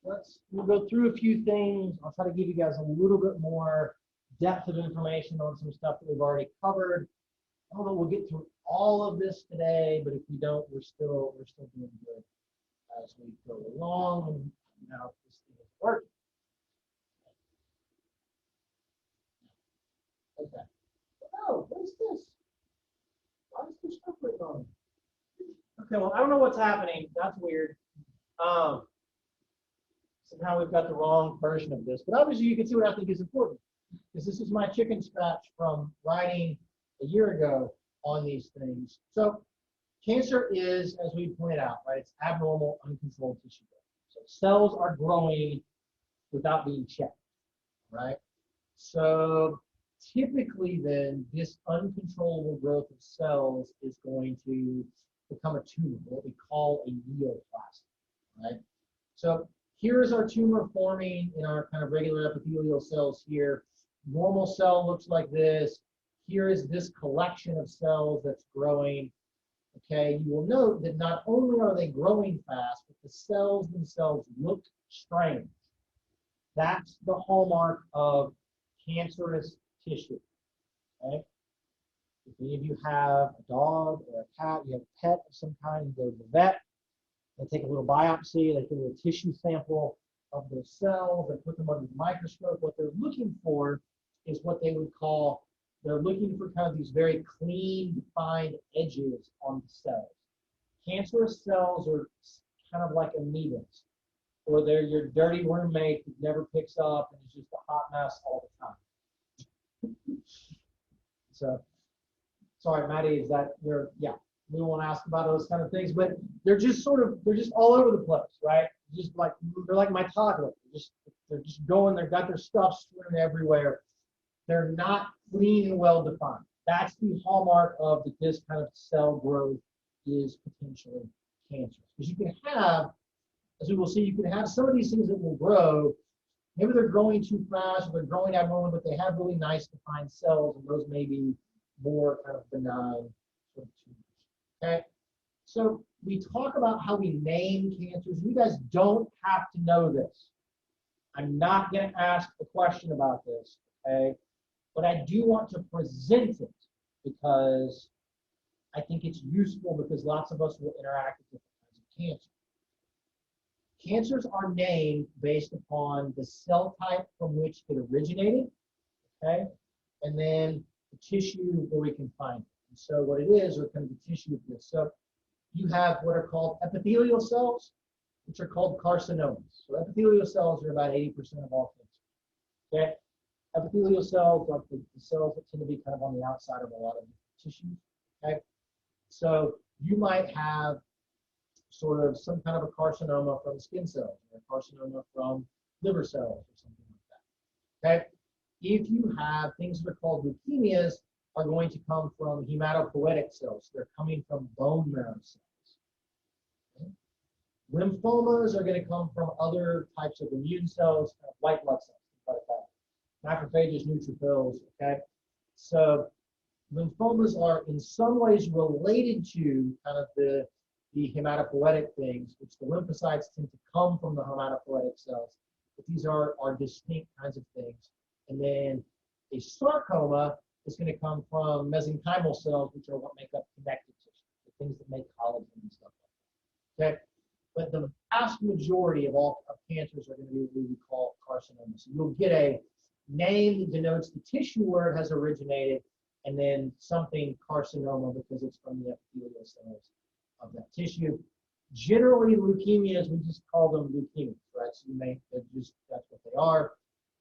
we'll go through a few things. I'll try to give you guys a little bit more depth of information on some stuff that we've already covered. I don't know we'll get through all of this today, but if we don't, we're still doing good as we go along. And now this thing is working. Okay. Oh, what is this? Why is there stuff going on? Okay, well, I don't know what's happening. That's weird. Somehow we've got the wrong version of this, but obviously you can see what I think is important, because this is my chicken scratch from writing a year ago on these things. So cancer is, as we pointed out, right, it's abnormal, uncontrolled tissue growth. So cells are growing without being checked, right? So typically then this uncontrollable growth of cells is going to become a tumor, what we call a neoplasm, right? So here is our tumor forming in our kind of regular epithelial cells here. Normal cell looks like this. Here is this collection of cells that's growing. Okay, you will note that not only are they growing fast, but the cells themselves look strange. That's the hallmark of cancerous tissue. Okay? If any of you have a dog or a cat, you have a pet of some kind, you go to the vet, they take a little biopsy, they take a little tissue sample of those cells, they put them under the microscope. What they're looking for is what they would call, they're looking for kind of these very clean, defined edges on the cells. Cancerous cells are kind of like amoebas, or they're your dirty roommate that never picks up and is just a hot mess all the time. So, sorry, Maddie, is that your, yeah, we won't ask about those kind of things, but they're just they're just all over the place, right? Just like, they're like my toddler. They're just going, they've got their stuff strewn everywhere. They're not clean and well defined. That's the hallmark of that this kind of cell growth is potentially cancerous. Because you can have, as we will see, you can have some of these things that will grow. Maybe they're growing too fast, or they're growing abnormally, but they have really nice defined cells, and those may be more kind of benign sort of tumors. Okay, so we talk about how we name cancers. You guys don't have to know this. I'm not going to ask a question about this, okay? But I do want to present it because I think it's useful, because lots of us will interact with different kinds of cancer. Cancers are named based upon the cell type from which it originated, okay? And then the tissue where we can find it. And so what it is, or kind of the tissue of this. So you have what are called epithelial cells, which are called carcinomas. So epithelial cells are about 80% of all cancer. Okay? Epithelial cells, like the cells that tend to be kind of on the outside of a lot of tissues. Okay? So you might have sort of some kind of a carcinoma from skin cells, or a carcinoma from liver cells, or something like that. Okay? If you have things that are called leukemias, are going to come from hematopoietic cells. They're coming from bone marrow cells. Okay? Lymphomas are going to come from other types of immune cells, kind of white blood cells, like that. Macrophages, neutrophils, okay? So lymphomas are in some ways related to kind of the hematopoietic things, which the lymphocytes tend to come from the hematopoietic cells. But these are distinct kinds of things. And then a sarcoma is going to come from mesenchymal cells, which are what make up connective tissue, the things that make collagen and stuff like that. Okay? But the vast majority of all of cancers are going to be what we call carcinomas. So you'll get a name that denotes the tissue where it has originated, and then something carcinoma because it's from the epithelial cells of that tissue. Generally, leukemias, we just call them leukemias, right? So that's what they are.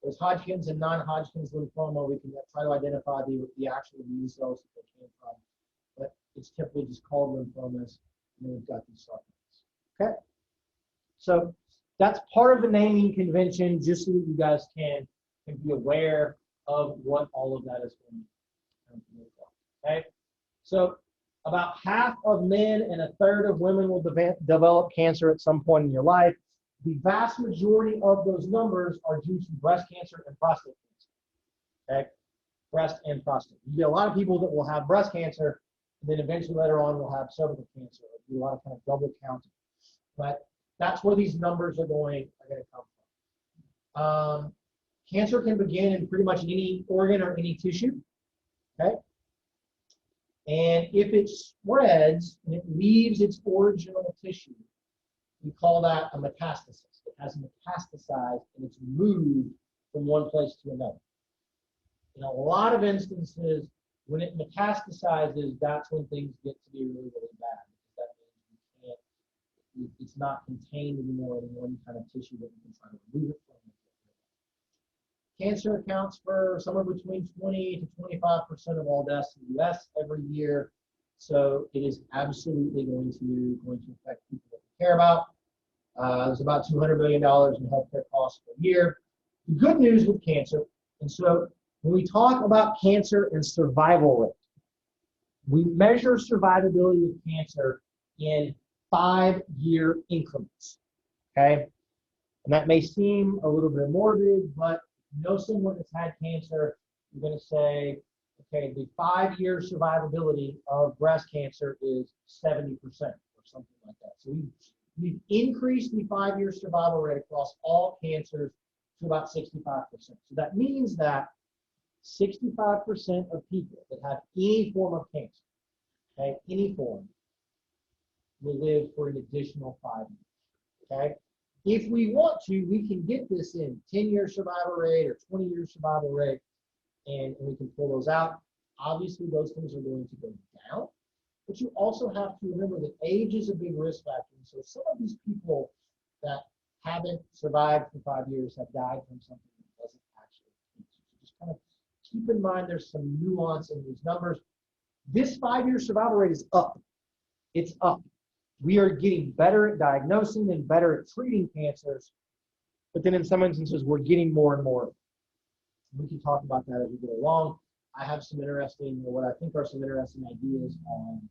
There's Hodgkin's and non-Hodgkin's lymphoma. We can try to identify the actual immune cells that they came from, but it's typically just called lymphomas, and then we've got these sarcomas. Okay? So that's part of the naming convention, just so that you guys can be aware of what all of that is going to look like. Okay? So about half of men and a third of women will develop cancer at some point in your life. The vast majority of those numbers are due to breast cancer and prostate cancer. Okay? Breast and prostate. You get a lot of people that will have breast cancer, and then eventually later on will have cervical cancer. Do a lot of kind of double counting. But that's where these numbers are going to come from. Cancer can begin in pretty much any organ or any tissue, okay? And if it spreads and it leaves its original tissue, we call that a metastasis. It has metastasized and it's moved from one place to another. In a lot of instances, when it metastasizes, that's when things get to be really, really bad. Because that means it's not contained anymore in one kind of tissue that we can try to remove it from. Cancer accounts for somewhere between 20 to 25% of all deaths in the US every year. So it is absolutely going to affect people that we care about. There's about $200 billion in healthcare costs per year. The good news with cancer, and so when we talk about cancer and survival rate, we measure survivability with cancer in 5-year increments, okay? And that may seem a little bit morbid, but you know someone that's had cancer, you're going to say, okay, the 5-year survivability of breast cancer is 70% or something like that. So we've increased the 5-year survival rate across all cancers to about 65%. So that means that 65% of people that have any form of cancer, okay, any form, will live for an additional 5 years, okay? If we want to, we can get this in 10-year survival rate or 20-year survival rate, and we can pull those out. Obviously, those things are going to go down, but you also have to remember that age is a big risk factor. So some of these people that haven't survived for 5 years have died from something that wasn't actually cancer. So just kind of keep in mind there's some nuance in these numbers. This 5-year survival rate is up. It's up. We are getting better at diagnosing and better at treating cancers, but then in some instances, we're getting more and more. We can talk about that as we go along. I have some interesting, or what I think are some interesting ideas on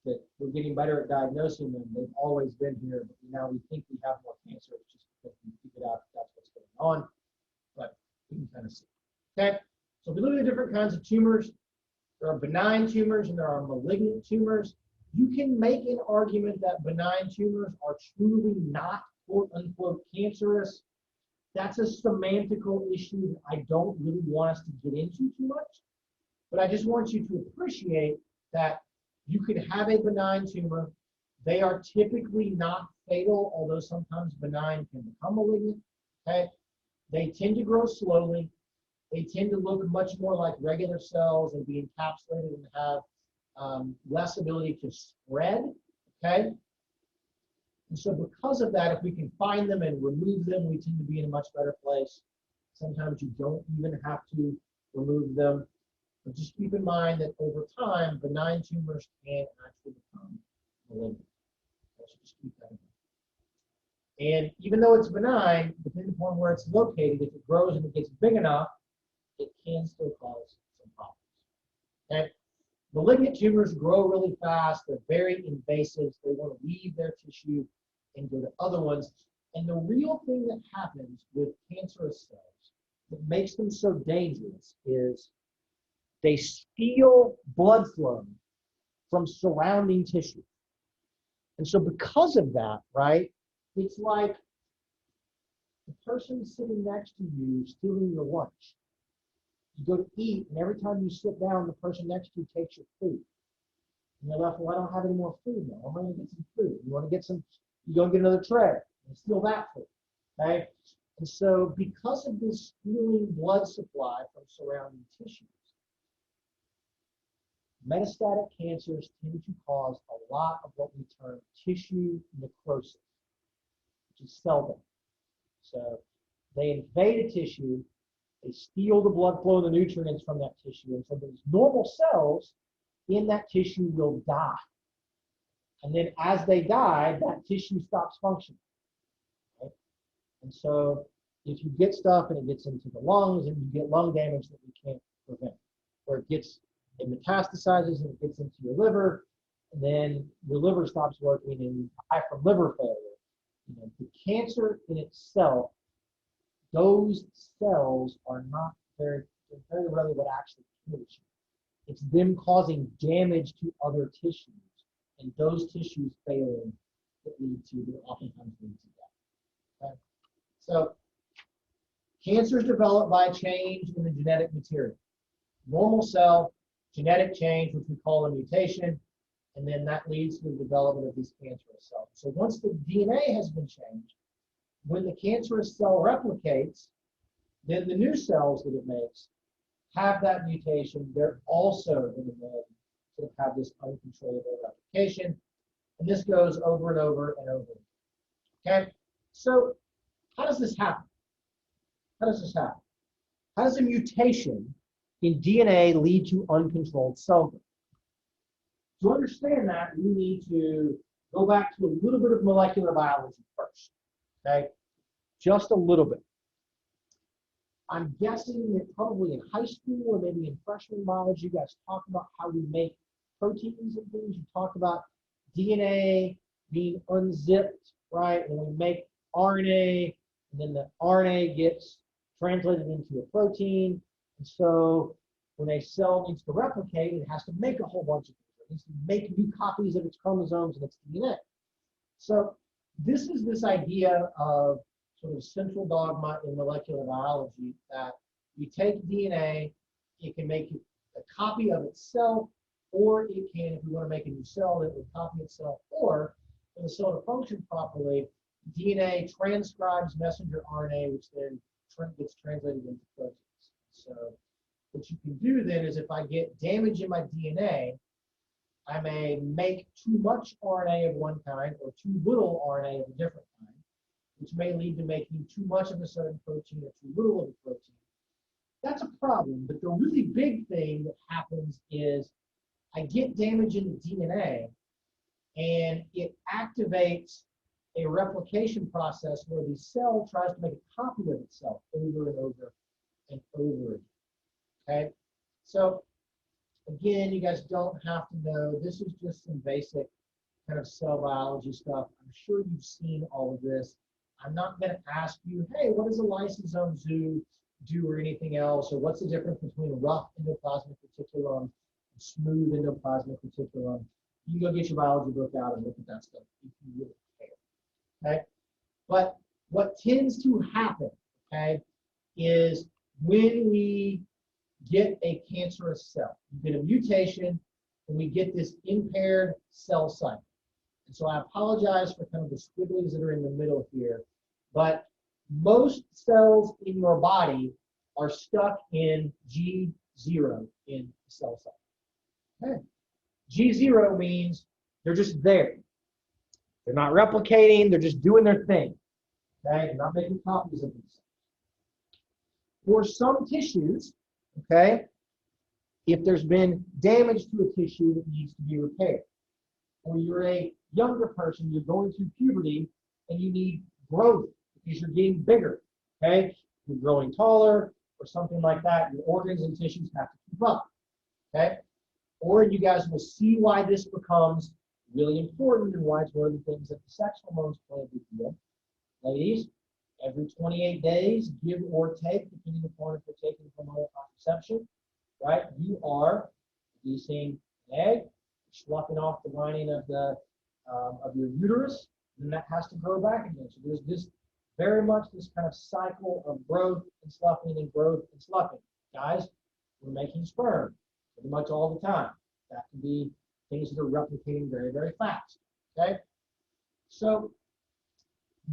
that we're getting better at diagnosing them. They've always been here, but now we think we have more cancer. It's just because we figured out that's what's going on, but we can kind of see. Okay, so if we look at the different kinds of tumors, there are benign tumors and there are malignant tumors. You can make an argument that benign tumors are truly not quote unquote cancerous. That's a semantical issue that I don't really want us to get into too much, but I just want you to appreciate that you could have a benign tumor. They are typically not fatal, although sometimes benign can become malignant, okay? They tend to grow slowly. They tend to look much more like regular cells and be encapsulated and have less ability to spread, okay? And so because of that, if we can find them and remove them, we tend to be in a much better place. Sometimes you don't even have to remove them. But just keep in mind that over time, benign tumors can actually become malignant. So just keep that in mind. And even though it's benign, depending upon where it's located, if it grows and it gets big enough, it can still cause some problems. Okay? Malignant tumors grow really fast. They're very invasive. They want to leave their tissue and go to other ones. And the real thing that happens with cancerous cells that makes them so dangerous is they steal blood flow from surrounding tissue. And so because of that, right, it's like the person sitting next to you stealing your lunch. You go to eat, and every time you sit down, the person next to you takes your food. And you're left, well, I don't have any more food now. I'm going to get some food. You want to get some, you go and get another tray and steal that food, okay? And so because of this stealing blood supply from surrounding tissues, metastatic cancers tend to cause a lot of what we term tissue necrosis, which is cell death. So they invade a tissue, they steal the blood flow and the nutrients from that tissue, and so those normal cells in that tissue will die. And then as they die, that tissue stops functioning. Right? And so if you get stuff and it gets into the lungs, and you get lung damage that we can't prevent, or it metastasizes and it gets into your liver, and then your liver stops working and you die from liver failure. You know, the cancer in itself, those cells are not very rarely what actually kills you. It's them causing damage to other tissues, and those tissues failing that oftentimes lead to death. Okay? So cancer is developed by change in the genetic material. Normal cell, genetic change, which we call a mutation, and then that leads to the development of these cancerous cells. So once the DNA has been changed, when the cancerous cell replicates, then the new cells that it makes have that mutation. They're also going to sort of have this uncontrollable replication. And this goes over and over and over. Okay? So how does this happen? How does this happen? How does a mutation in DNA lead to uncontrolled cell growth? To understand that, we need to go back to a little bit of molecular biology first. Okay? Just a little bit. I'm guessing that probably in high school or maybe in freshman biology, you guys talk about how we make proteins and things. You talk about DNA being unzipped, right? And we make RNA, and then the RNA gets translated into a protein. And so when a cell needs to replicate, it has to make a whole bunch of things. It needs to make new copies of its chromosomes and its DNA. So this is this idea of sort of central dogma in molecular biology that you take DNA, it can make a copy of itself, or it can, if we want to make a new cell, it will copy itself, or for the cell to function properly, DNA transcribes messenger RNA, which then gets translated into proteins. So what you can do then is if I get damage in my DNA, I may make too much RNA of one kind or too little RNA of a different kind, which may lead to making too much of a certain protein or too little of a protein. That's a problem, but the really big thing that happens is I get damage in the DNA and it activates a replication process where the cell tries to make a copy of itself over and over and over again. Okay? So again, you guys don't have to know. This is just some basic kind of cell biology stuff. I'm sure you've seen all of this. I'm not going to ask you, hey, what does a lysosome do or anything else? Or what's the difference between a rough endoplasmic reticulum and smooth endoplasmic reticulum? You can go get your biology book out and look at that stuff if you really care. Okay? But what tends to happen, okay, is when we get a cancerous cell, we get a mutation, and we get this impaired cell cycle. And so I apologize for kind of the squigglies that are in the middle here, but most cells in your body are stuck in G0 in the cell cycle. Okay. G0 means they're just there. They're not replicating, they're just doing their thing. Okay, they're not making copies of themselves. For some tissues, okay, if there's been damage to a tissue that needs to be repaired, or you're a younger person, you're going through puberty, and you need growth because you're getting bigger, okay? You're growing taller or something like that. Your organs and tissues have to keep up, okay? Or you guys will see why this becomes really important and why it's one of the things that the sex hormones play a big deal. Ladies, every 28 days, give or take, depending upon if you're taking hormonal contraception, right? You are releasing an egg, sloughing off the lining of the of your uterus, and that has to grow back again. So there's this very much this kind of cycle of growth and sloughing and growth and sloughing. Guys, we're making sperm pretty much all the time. That can be things that are replicating very, very fast. Okay? So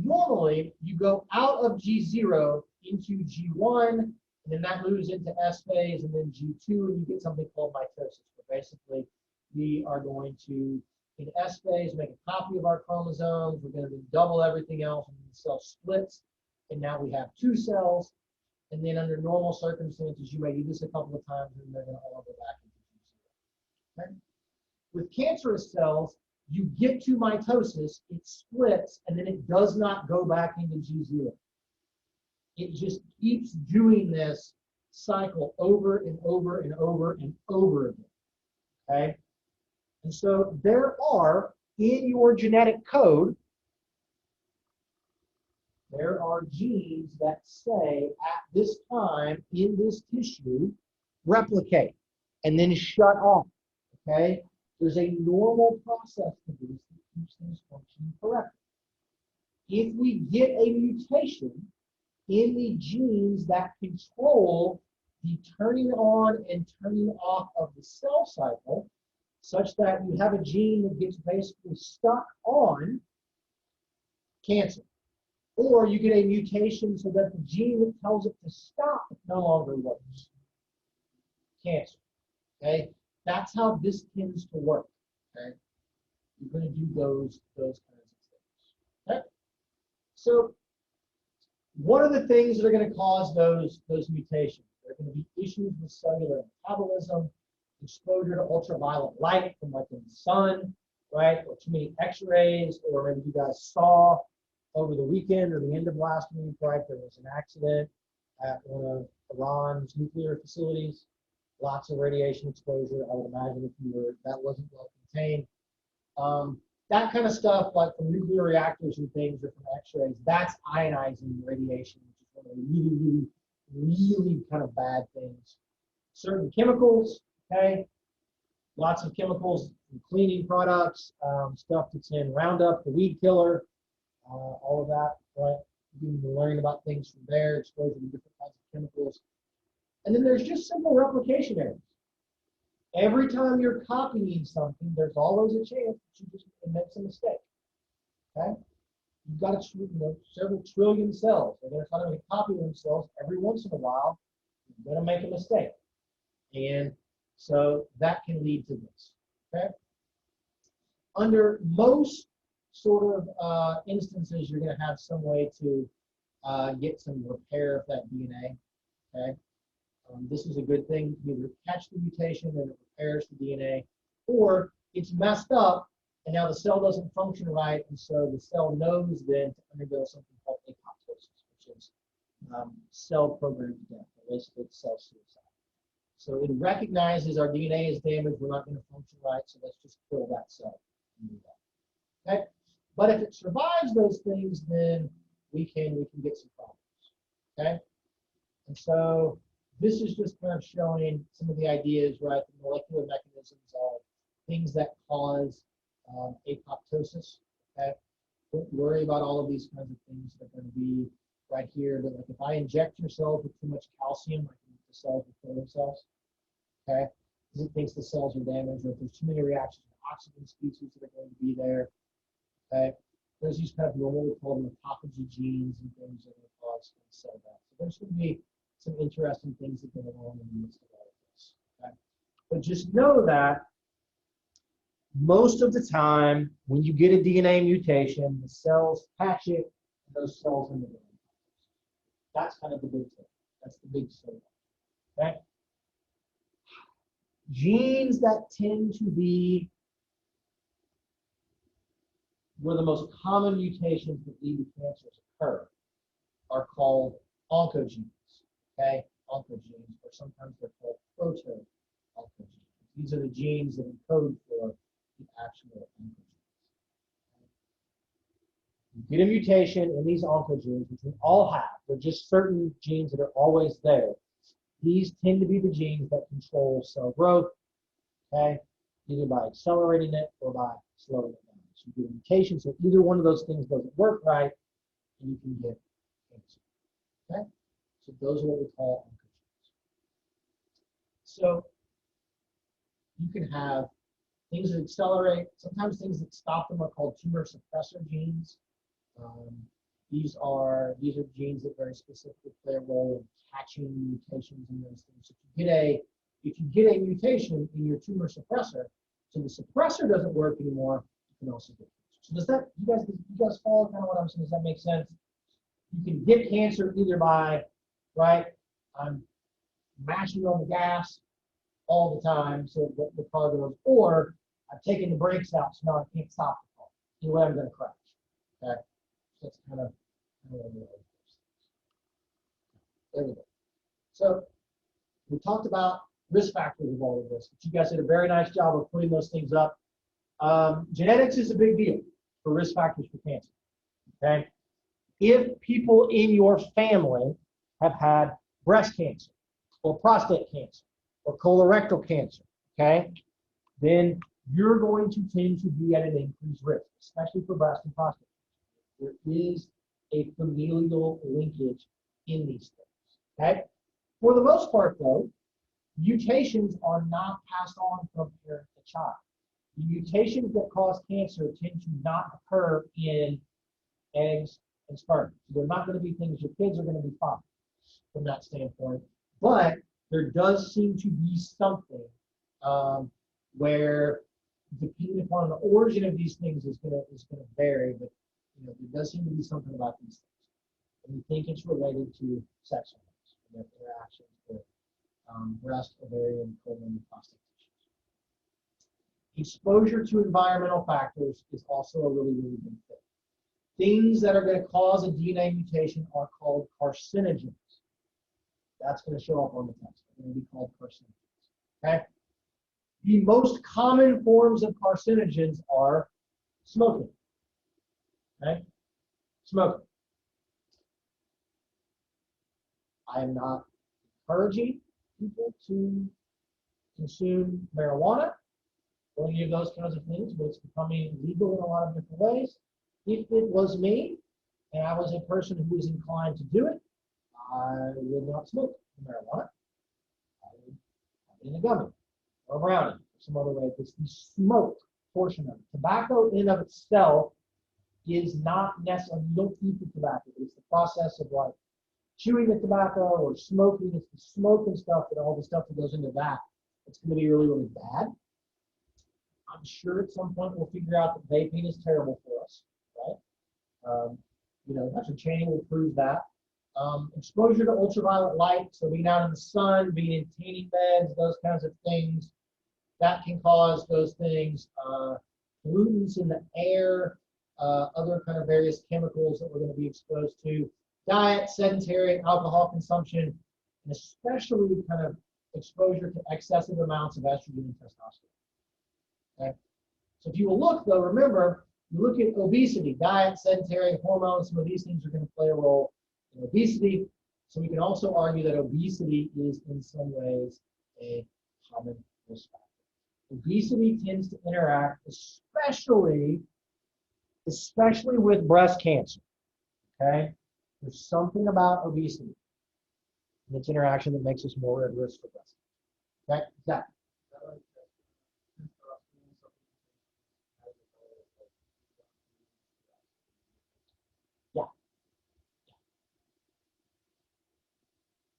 normally you go out of G0 into G1, and then that moves into S phase, and then G2, and you get something called mitosis. Where basically, we are going to, in S phase, make a copy of our chromosomes. We're going to double everything else, and the cell splits, and now we have two cells. And then under normal circumstances, you may do this a couple of times, and they're going to all go back into G0. Okay? With cancerous cells, you get to mitosis, it splits, and then it does not go back into G0. It just keeps doing this cycle over and over and over and over again. Okay? And so there are, in your genetic code, there are genes that say at this time in this tissue, replicate, and then shut off. Okay? There's a normal process to this that keeps things functioning incorrectly. If we get a mutation in the genes that control the turning on and turning off of the cell cycle, such that you have a gene that gets basically stuck on cancer. Or you get a mutation so that the gene that tells it to stop no longer works. Cancer. Okay? That's how this tends to work. Okay? You're going to do those kinds of things. Okay? So, what are the things that are going to cause those mutations? There are going to be issues with cellular metabolism, exposure to ultraviolet light from like in the sun, right? Or too many x-rays, or maybe you guys saw over the weekend or the end of last week, right? There was an accident at one of Iran's nuclear facilities. Lots of radiation exposure. I would imagine if you were, that wasn't well contained. That kind of stuff, like from nuclear reactors and things, or from x-rays, that's ionizing radiation, which is one of the really, really, really kind of bad things. Certain chemicals, okay? Lots of chemicals, cleaning products, stuff that's in Roundup, the weed killer, all of that, right? You can learn about things from there, exposure to different kinds of chemicals. And then there's just simple replication errors. Every time you're copying something, there's always a chance that you just make a mistake, okay? You've got several trillion cells. They're going to try to make a copy of themselves. Every once in a while, you're going to make a mistake. And so that can lead to this, okay? Under most sort of instances, you're going to have some way to get some repair of that DNA, okay? This is a good thing. You either catch the mutation and it repairs the DNA, or it's messed up and now the cell doesn't function right, and so the cell knows then to undergo something called apoptosis, which is cell programmed death, or basically cell suicide. So it recognizes our DNA is damaged, we're not going to function right, so let's just kill that cell and do that. Okay? But if it survives those things, then we can get some problems. Okay? And so this is just kind of showing some of the ideas, right? The molecular mechanisms of things that cause apoptosis. Okay? Don't worry about all of these kinds of things that are going to be right here. But like if I inject your cells with too much calcium, I can make the cells will kill themselves. Okay? Because it thinks the cells are damaged, or if there's too many reactions with oxygen species that are going to be there. Okay? There's these kind of normal, we call them autophagy genes and things that are cause cell death. So there's going to be some interesting things that go along in the midst of all of this. Okay? But just know that most of the time, when you get a DNA mutation, the cells patch it, and those cells in the brain. That's kind of the big thing. That's the big story. Okay? Genes that tend to be where the most common mutations that lead to cancers occur are called oncogenes. Okay, oncogenes, or sometimes they're called proto-oncogenes. These are the genes that encode for the actual oncogenes. You get a mutation in these oncogenes, which we all have. They're just certain genes that are always there. These tend to be the genes that control cell growth, okay, either by accelerating it or by slowing it down. So you get a mutation, so either one of those things doesn't work right, and you can get cancer. Okay? So those are what we call oncogenes. So you can have things that accelerate, sometimes things that stop them are called tumor suppressor genes. These are genes that very specifically play a role in catching mutations in those things. So if you get a mutation in your tumor suppressor, so the suppressor doesn't work anymore, you can also get cancer. So does that, you guys follow kind of what I'm saying? Does that make sense? You can get cancer either by, right, I'm mashing on the gas all the time so that the car goes, or I've taken the brakes out so now I can't stop the car. Either way, I'm going to crash. Okay, so that's kind of one of those things. There we go. So we talked about risk factors of all of this, but you guys did a very nice job of putting those things up. Genetics is a big deal for risk factors for cancer. Okay, if people in your family have had breast cancer or prostate cancer or colorectal cancer, okay, then you're going to tend to be at an increased risk, especially for breast and prostate. There is a familial linkage in these things, okay? For the most part, though, mutations are not passed on from parent to child. The mutations that cause cancer tend to not occur in eggs and sperm. So they're not going to be things your kids are going to be fine from that standpoint. But there does seem to be something where, depending upon the origin of these things, is going to vary. But there does seem to be something about these things, and we think it's related to sex hormones and their interactions with breast, ovarian, colon, and prostate tissues. Exposure to environmental factors is also a really, really big thing. Things that are going to cause a DNA mutation are called carcinogens. That's going to show up on the test. They're going to be called carcinogens. Okay? The most common forms of carcinogens are smoking. Okay? Smoking. I am not encouraging people to consume marijuana or any of those kinds of things, but it's becoming legal in a lot of different ways. If it was me and I was a person who was inclined to do it, I would not smoke marijuana. I would have it in a gummy or a brownie or some other way. It's the smoke portion of it. Tobacco in and of itself is not necessarily, you don't eat the tobacco. It's the process of like chewing the tobacco or smoking. It's the smoke and stuff and all the stuff that goes into that. It's going to be really, really bad. I'm sure at some point we'll figure out that vaping is terrible for us, right? Dr. Channing will prove that. Exposure to ultraviolet light, so being out in the sun, being in tanning beds, those kinds of things, that can cause those things. Pollutants in the air, other kind of various chemicals that we're going to be exposed to. Diet, sedentary, alcohol consumption, and especially kind of exposure to excessive amounts of estrogen and testosterone. Okay? So if you will look, though, remember, you look at obesity, diet, sedentary, hormones, some of these things are going to play a role in obesity. So we can also argue that obesity is in some ways a common risk factor. Obesity tends to interact especially with breast cancer. Okay? There's something about obesity and its interaction that makes us more at risk for breast cancer. Okay? Exactly. Yeah.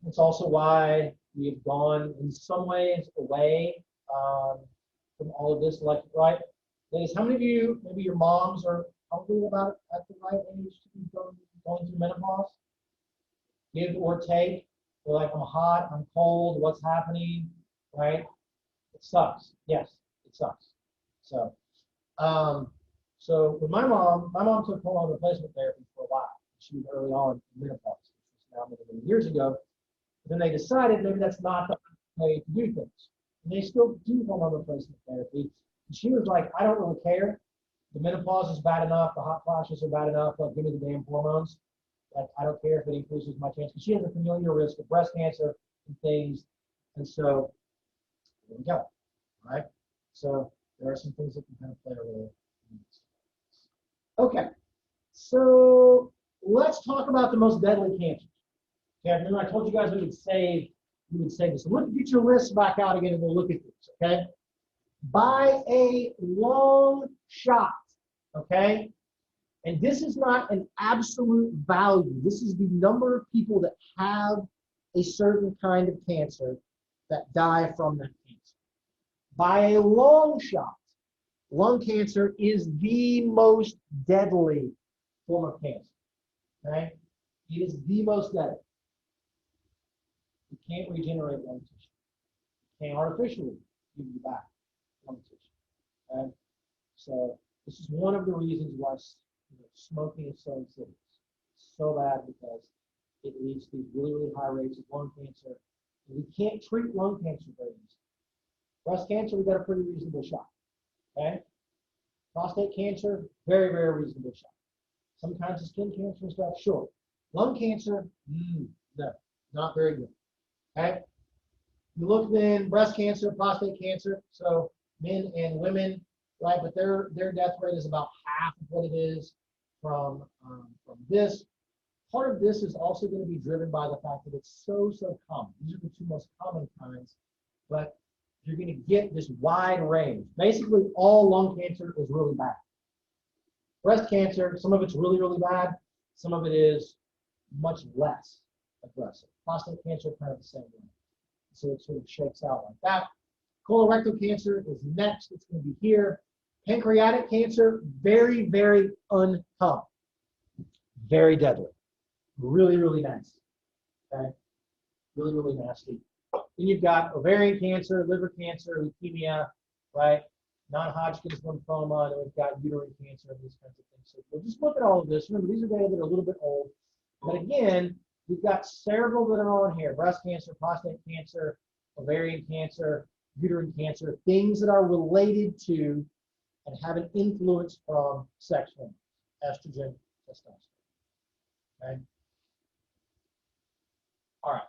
It's also why we have gone in some ways away from all of this, like, right? Ladies, how many of you, maybe your moms are probably about at the right age to be going through menopause? Give or take. They're like, I'm hot, I'm cold, what's happening, right? It sucks. Yes, it sucks. So, when my mom took hormone replacement therapy for a while. She was early on in menopause, which was now many years ago. Then they decided maybe that's not the way to do things. And they still do hormone replacement therapy. And she was like, I don't really care. The menopause is bad enough. The hot flashes are bad enough. Like, give me the damn hormones. Like, I don't care if it increases my chance. Because she has a familial risk of breast cancer and things. And so, there we go. All right? So, there are some things that can kind of play a role in this. Okay. So, let's talk about the most deadly cancers. Okay, remember I told you guys we would save this. So let's get your list back out again and we'll look at this, okay? By a long shot, okay? And this is not an absolute value. This is the number of people that have a certain kind of cancer that die from that cancer. By a long shot, lung cancer is the most deadly form of cancer, okay? It is the most deadly. You can't regenerate lung tissue. You can't artificially give you back lung tissue. Okay? So this is one of the reasons why smoking is so insidious. It's so bad because it leads to these really, really high rates of lung cancer. And we can't treat lung cancer very easily. Breast cancer, we got a pretty reasonable shot. Okay? Prostate cancer, very, very reasonable shot. Some kinds of skin cancer and stuff, sure. Lung cancer, no, not very good. Okay? You look then, breast cancer, prostate cancer. So men and women, right? But their death rate is about half of what it is from this. Part of this is also going to be driven by the fact that it's so common. These are the two most common kinds, but you're going to get this wide range. Basically, all lung cancer is really bad. Breast cancer, some of it's really bad. Some of it is much less aggressive. Prostate cancer, kind of the same way. So it sort of shakes out like that. Colorectal cancer is next. It's going to be here. Pancreatic cancer, very uncommon. Very deadly. Really nasty. Okay? Really nasty. Then you've got ovarian cancer, liver cancer, leukemia, right? Non-Hodgkin's lymphoma, and then we've got uterine cancer and these kinds of things. So we'll just look at all of this. Remember, these are data that are a little bit old. But again, we've got several that are on here. Breast cancer, prostate cancer, ovarian cancer, uterine cancer, things that are related to and have an influence from sex hormones, estrogen, testosterone. Okay? All right.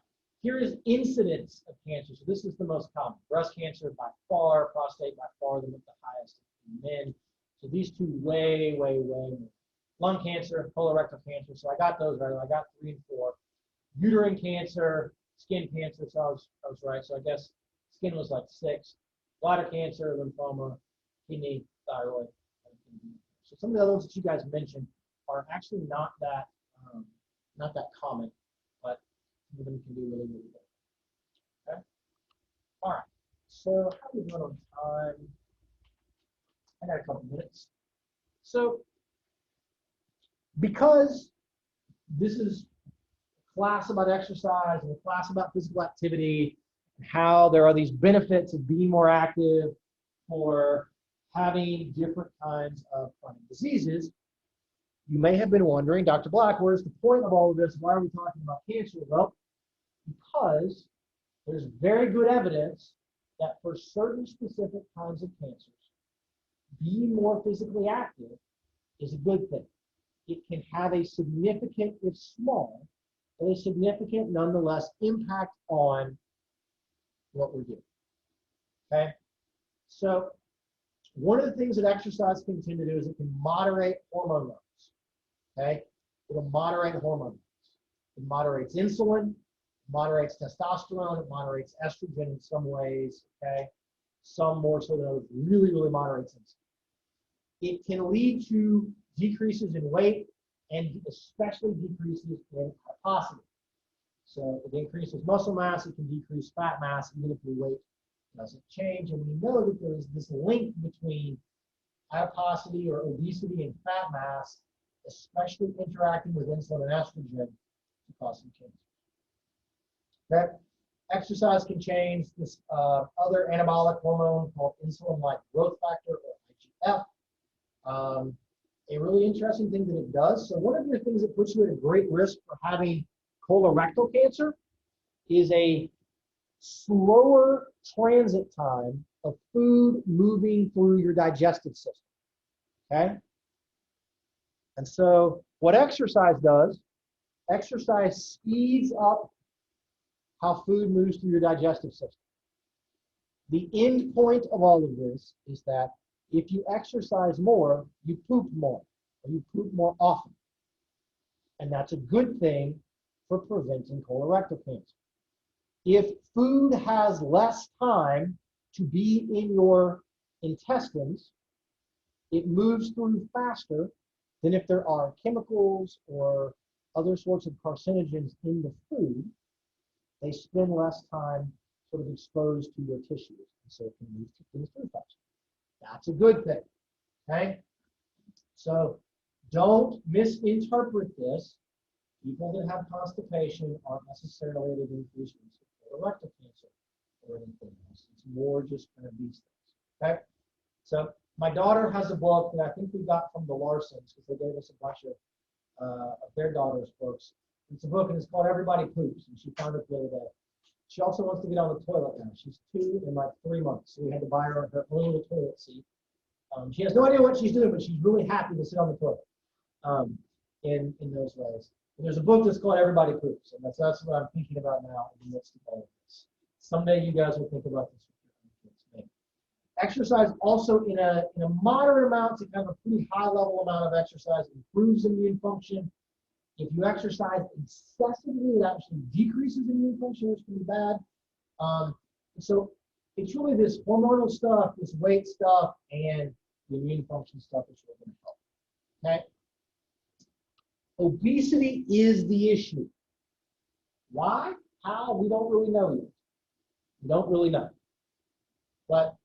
Here is incidence of cancer. So this is the most common. Breast cancer by far, prostate by far the highest in men. So these two way more. Lung cancer, colorectal cancer. So I got those right. I got 3 and 4. Uterine cancer, skin cancer. So I was right. So I guess skin was like 6. Bladder cancer, lymphoma, kidney, thyroid. So some of the other ones that you guys mentioned are actually not that common, but some of them can be really good. Okay. All right. So how are we doing on time? I got a couple minutes. So because this is a class about exercise and a class about physical activity and how there are these benefits of being more active for having different kinds of chronic diseases, you may have been wondering, Dr. Black, where's the point of all of this? Why are we talking about cancer? Well, because there's very good evidence that for certain specific kinds of cancers, being more physically active is a good thing. It can have a significant, if small, but a significant nonetheless impact on what we're doing. Okay? So one of the things that exercise can tend to do is it can moderate hormone levels. Okay? It'll moderate hormone levels. It moderates insulin, moderates testosterone, it moderates estrogen in some ways, okay? Some more so than others, really moderates insulin. It can lead to decreases in weight and especially decreases in adiposity. So it increases muscle mass, it can decrease fat mass even if your weight doesn't change. And we know that there is this link between adiposity or obesity and fat mass, especially interacting with insulin and estrogen to cause some cancer. Okay? Exercise can change this other anabolic hormone called insulin-like growth factor, or IGF. A really interesting thing that it does, so one of the things that puts you at a great risk for having colorectal cancer is a slower transit time of food moving through your digestive system, okay? And so what exercise does, exercise speeds up how food moves through your digestive system. The end point of all of this is that if you exercise more, you poop more, or you poop more often. And that's a good thing for preventing colorectal cancer. If food has less time to be in your intestines, it moves through faster than if there are chemicals or other sorts of carcinogens in the food. They spend less time sort of exposed to your tissues, and so it can move things through faster. That's a good thing, okay? So don't misinterpret this. People that have constipation aren't necessarily at an increased risk of colorectal cancer or anything else. It's more just kind of these things, okay? So my daughter has a book that I think we got from the Larsons because they gave us a bunch of their daughter's books. It's a book and it's called Everybody Poops, and she found it the other day. She also wants to get on the toilet now. She's 2 in like 3 months, so we had to buy her own little toilet seat. She has no idea what she's doing, but she's really happy to sit on the toilet in those ways. And there's a book that's called Everybody Poops, and that's what I'm thinking about now in the midst of all of this. Someday you guys will think about this with your own kids, maybe. Exercise also in a moderate amount to kind of a pretty high level amount of exercise improves immune function. If you exercise excessively, it actually decreases immune function, which can be bad. So it's really this hormonal stuff, this weight stuff, and the immune function stuff is really going to help. Okay? Obesity is the issue. Why? How? We don't really know yet. We don't really know. But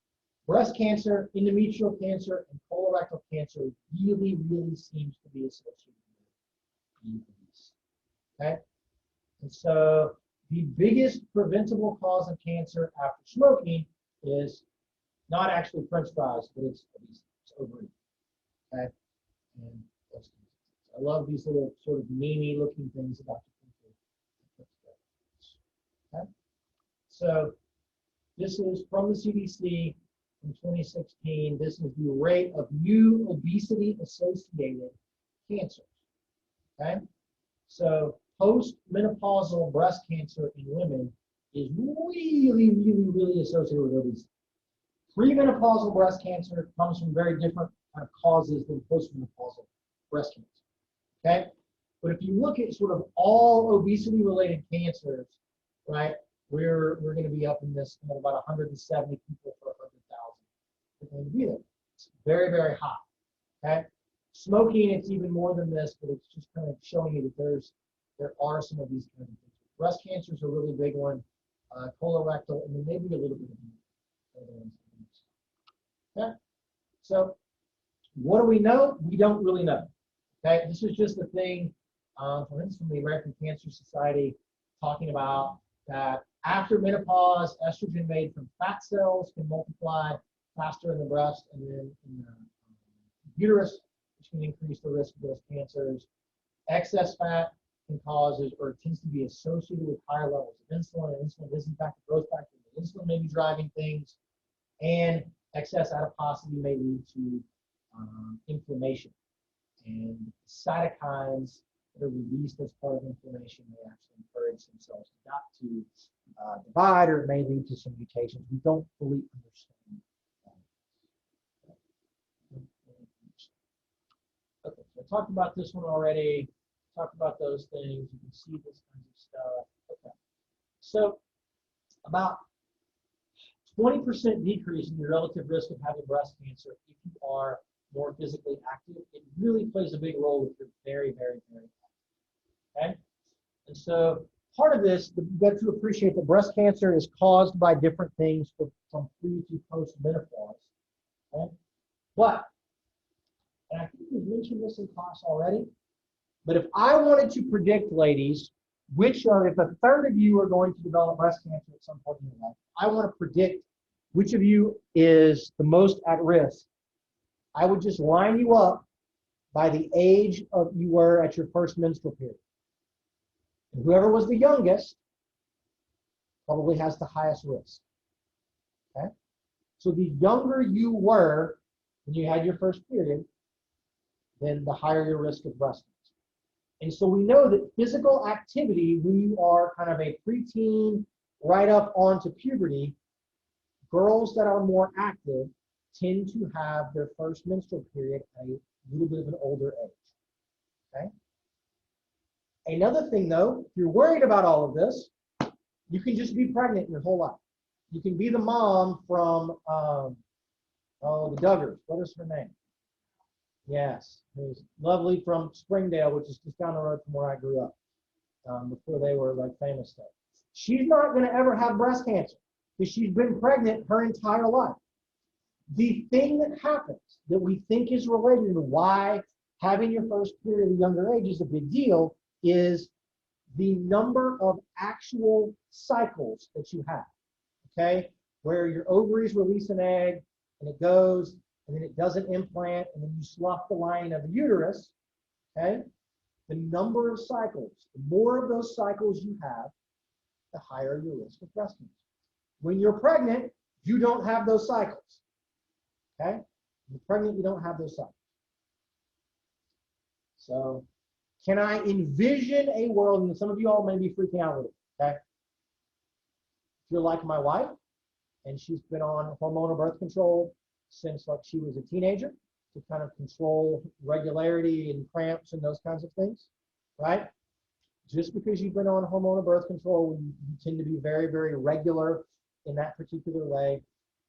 breast cancer, endometrial cancer, and colorectal cancer really, really seems to be associated with being obese. Okay? And so the biggest preventable cause of cancer after smoking is not actually French fries, but it's obesity. It's overeating. Okay? And I love these little sort of meme looking things about the people. Okay? So this is from the CDC in 2016. This is the rate of new obesity-associated cancers. Okay? So post-menopausal breast cancer in women is really, really, really associated with obesity. Premenopausal breast cancer comes from very different kind of causes than postmenopausal breast cancer. Okay? But if you look at sort of all obesity-related cancers, right, we're going to be up in this about 170 people for 100,000. We're going to be there. It's very, very high. Okay? Smoking, it's even more than this, but it's just kind of showing you that there are some of these kinds of things. Breast cancer is a really big one, colorectal, and then maybe a little bit of other ones. Okay? So what do we know? We don't really know. Okay? This is just a thing, for instance, from the American Cancer Society talking about that after menopause, estrogen made from fat cells can multiply faster in the breast and then in the uterus, which can increase the risk of those cancers. Excess fat can cause or tends to be associated with higher levels of insulin, and insulin is in fact a growth factor. Insulin may be driving things, and excess adiposity may lead to inflammation. And cytokines that are released as part of inflammation may actually encourage some cells not to divide, or it may lead to some mutations. We don't fully understand. Okay, so I talked about this one already. Talked about those things. You can see this kind of stuff. Okay, so about 20% decrease in your relative risk of having breast cancer if you are more physically active. It really plays a big role if you're very, very, very active. Okay? And so part of this, you've got to appreciate that breast cancer is caused by different things from pre to post menopause. Okay? But, and I think we mentioned this in class already, but if I wanted to predict, ladies, if a third of you are going to develop breast cancer at some point in your life, I want to predict which of you is the most at risk. I would just line you up by the age of you were at your first menstrual period. And whoever was the youngest probably has the highest risk. Okay? So the younger you were when you had your first period, then the higher your risk of breast cancer. And so we know that physical activity, when you are kind of a preteen right up onto puberty, girls that are more active tend to have their first menstrual period at a little bit of an older age. Okay? Another thing, though, if you're worried about all of this, you can just be pregnant your whole life. You can be the mom from, the Duggars. What is her name? Yes, who's lovely from Springdale, which is just down the road from where I grew up, before they were like famous stuff. She's not going to ever have breast cancer because she's been pregnant her entire life. The thing that happens that we think is related to why having your first period at a younger age is a big deal is the number of actual cycles that you have, okay? Where your ovaries release an egg and it goes, and then it doesn't implant, and then you slough the lining of the uterus, okay? The number of cycles, the more of those cycles you have, the higher your risk of breast cancer. When you're pregnant, you don't have those cycles, okay? When you're pregnant, you don't have those cycles. So, can I envision a world, and some of you all may be freaking out with it, okay? If you're like my wife, and she's been on hormonal birth control since like she was a teenager to kind of control regularity and cramps and those kinds of things, right? Just because you've been on hormonal birth control, you tend to be very, very regular in that particular way.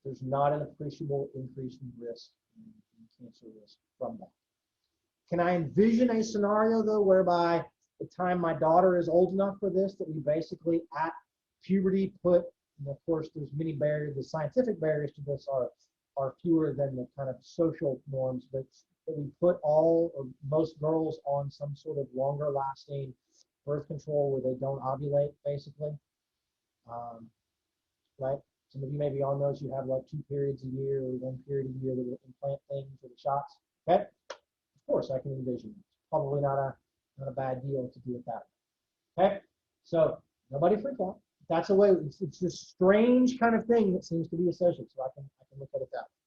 There's not an appreciable increase in risk, in cancer risk from that. Can I envision a scenario, though, whereby the time my daughter is old enough for this, that we basically at puberty put, and of course there's many barriers, the scientific barriers to this are fewer than the kind of social norms, but that we put all or most girls on some sort of longer lasting birth control where they don't ovulate, basically. Right? Some of you may be on those. You have like 2 periods a year or 1 period a year that will implant things or the shots. Okay? Of course, I can envision it. Probably not a bad deal to do it that way. Okay? So nobody freak out. That's a way. It's this strange kind of thing that seems to be associated. So I can look at it that way.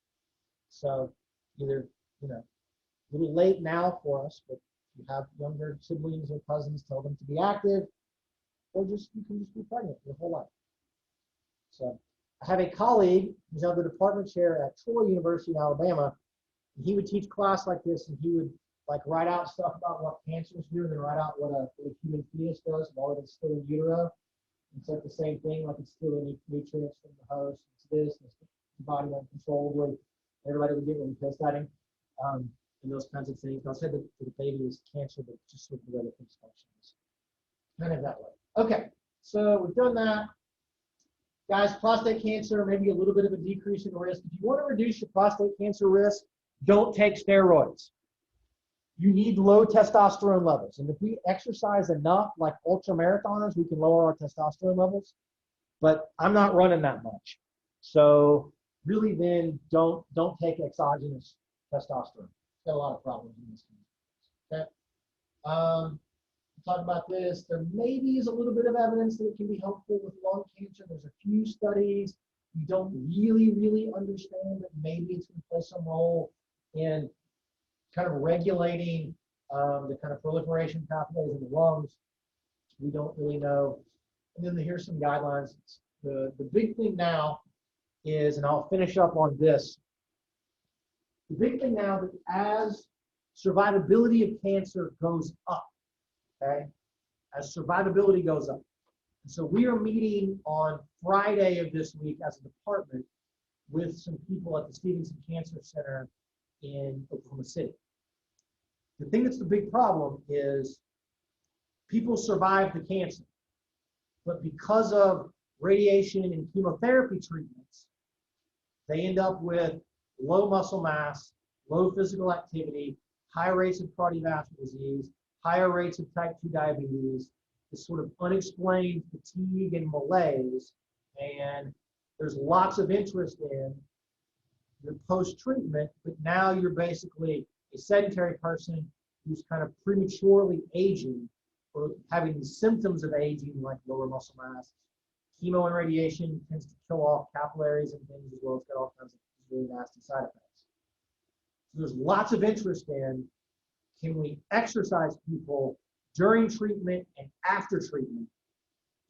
So either, you know, a little late now for us, but if you have younger siblings or cousins, tell them to be active, or you can just be pregnant your whole life. So I have a colleague who's now the department chair at Troy University in Alabama. And he would teach class like this, and he would like write out stuff about what cancers do, and then write out what a human fetus does while it's still in utero. It's like the same thing, like it's still any nutrients from the host. It's this, and the body uncontrollably. Everybody would get really pissed at him, and those kinds of things. I'll say that the baby is cancer, but just sort of the way the things functions. Kind of that way. Okay, so we've done that. Guys, prostate cancer, maybe a little bit of a decrease in risk. If you want to reduce your prostate cancer risk, don't take steroids. You need low testosterone levels. And if we exercise enough, like ultra marathoners, we can lower our testosterone levels. But I'm not running that much. So really then don't take exogenous testosterone. Got a lot of problems in this case. Okay. Talk about this. There maybe is a little bit of evidence that it can be helpful with lung cancer. There's a few studies. You don't really understand, but maybe it's going to play some role in kind of regulating the kind of proliferation pathways in the lungs. We don't really know. And then here's some guidelines. The big thing now is, and I'll finish up on this. The big thing now that as survivability of cancer goes up, okay, as survivability goes up. And so we are meeting on Friday of this week as a department with some people at the Stevenson Cancer Center in Oklahoma City. The thing that's the big problem is people survive the cancer, but because of radiation and chemotherapy treatments, they end up with low muscle mass, low physical activity, high rates of cardiovascular disease, higher rates of type 2 diabetes, this sort of unexplained fatigue and malaise, and there's lots of interest in your post-treatment, but now you're basically a sedentary person who's kind of prematurely aging or having the symptoms of aging like lower muscle mass. Chemo and radiation tends to kill off capillaries and things as well. It's got all kinds of really nasty side effects. So there's lots of interest in, can we exercise people during treatment and after treatment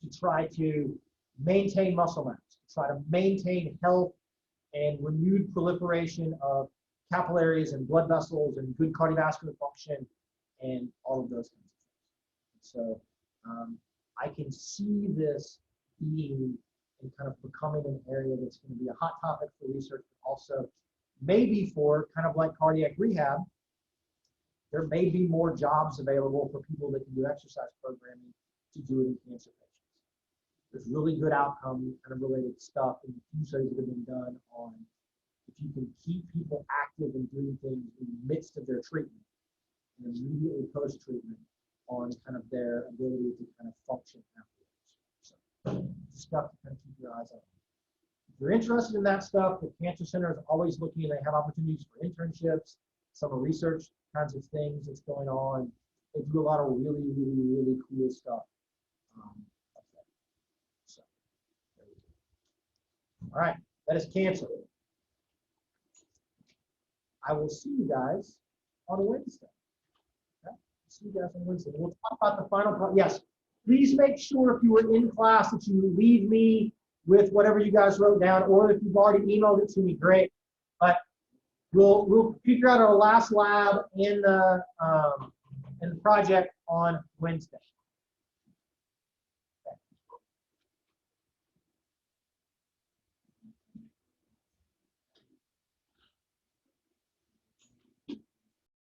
to try to maintain muscle mass, to try to maintain health and renewed proliferation of capillaries and blood vessels and good cardiovascular function and all of those kinds of things. So I can see this being and kind of becoming an area that's going to be a hot topic for research, but also maybe for kind of like cardiac rehab, there may be more jobs available for people that can do exercise programming to do it in cancer patients. There's really good outcome kind of related stuff and a few studies that have been done on if you can keep people active and doing things in the midst of their treatment and immediately post-treatment on kind of their ability to kind of function afterwards. So stuff to kind of keep your eyes on. If you're interested in that stuff, the Cancer Center is always looking. They have opportunities for internships, summer research kinds of things that's going on. They do a lot of really cool stuff. So, there we go. All right, that is cancer. I will see you guys on Wednesday. Okay? See you guys on Wednesday. We'll talk about the final part. Yes, please make sure if you were in class that you leave me with whatever you guys wrote down, or if you've already emailed it to me, great. But we'll figure out our last lab in the project on Wednesday.